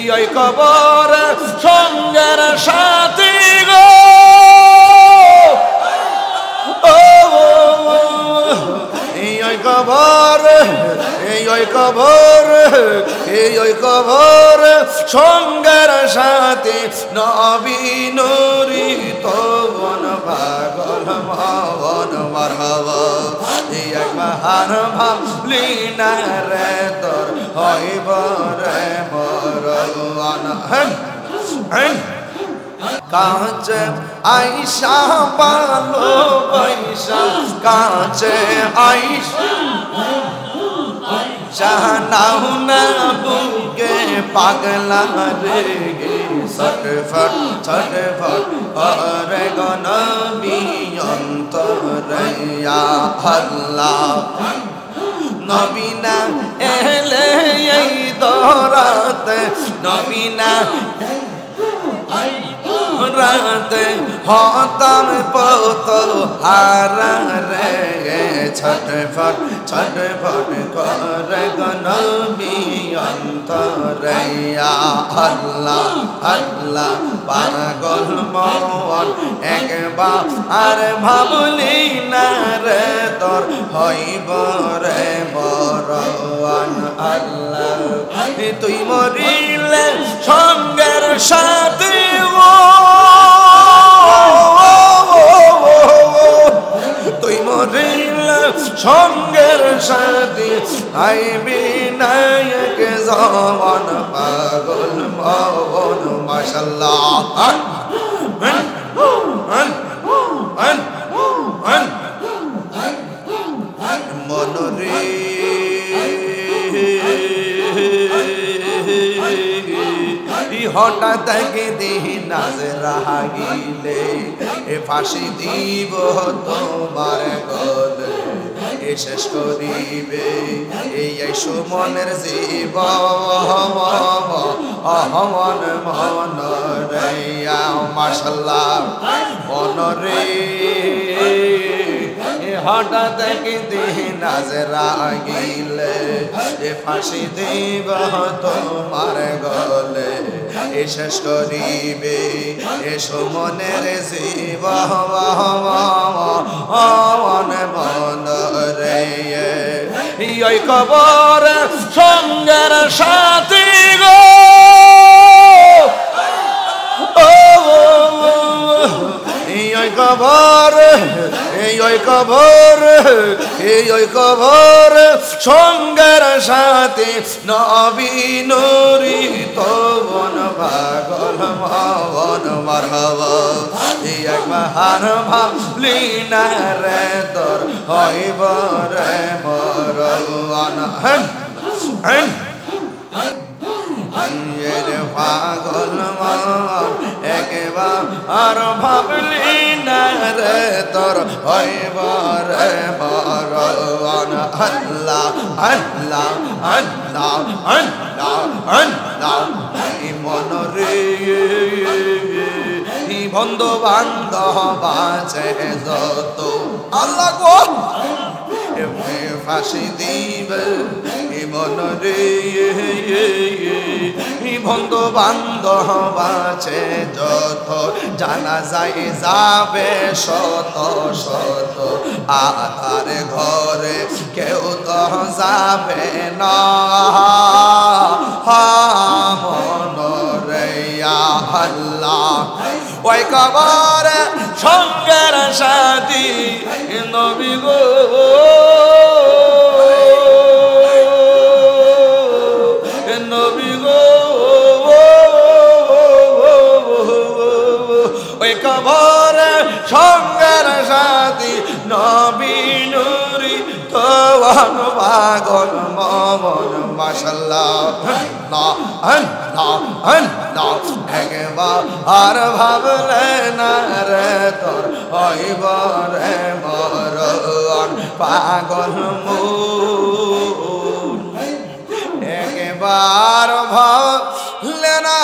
ওই কবর সঙ্গের সাথী গো ওই কবর ওই কবর ওই কবর সঙ্গের সাথী নবী নুরি তবন পাগল মন মারহাবা এক বাহার ভাবলি না রে তোর হইব রে মরওয়ান কাছে আইসা পালো পয়সা কাছে আইসা জানাও না বুকে পাগলা রে ছটফট ছটফট করে গো নবী অন্তরে ইয়া আল্লাহ নবী না এলে এই দরাতে নবী না রাতে হতাম পত হারা রে ছটফট ছটফট করে গো নবী অন্তরে ইয়া আল্লাহ আল্লাহ পাগল মন একবার আর ভাবলি না রে তোর হইব রে মরওয়ান আল্লাহ তুই মরিলে সঙ্গের সাথী তুই মরিলে সঙ্গের সাথী আইবি নায়ক জওয়ান পাগল মন মাশাআল্লাহ মনরে হঠাৎ দিন নাজরা গিলে এ ফাঁসি দিব তোমার গলে এ শেষ করিবে এই সুমনের জীব মন মন রে মাশাআল্লাহ মনরে হঠাৎ দিন নাজরা গিলে এ ফাঁসি দিব তোমার গলে এ শেষ করিবে এ সুমনের জীব মন মন রে ওই কবর সঙ্গের সাথী গো ওই কবর ওই কবর ওই কবর সঙ্গের সাথী নবী নুরি তবন পাগল মন মারহাবা এক বাহার ভাবলি না রে তোর হইব রে মরওয়ান পাগল মন একবার আর ভাবলি না রে তোর হইব রে মরওয়ান আল্লাহ আল্লাহ আল্লাহ আল্লাহ আল্লাহ মন রে বন্ধু বান্ধব আছে যত আল্লাহ গো ফাঁসি দিবে মন রে বন্ধু বান্ধব আছে যত জানা যায় যাবে শত শত আধার ঘরে কেউ তো যাবে না মন রে আল্লাহ ওই কবর সঙ্গের সাথী নবী গো নবী গো ওই কবর সঙ্গের সাথী নবী নুরি তবন পাগল মন মাশাআল্লাহ না একবার আর ভাবলে না রে তোর হইব রে মরওয়ান পাগল মন একবার ভাবলে না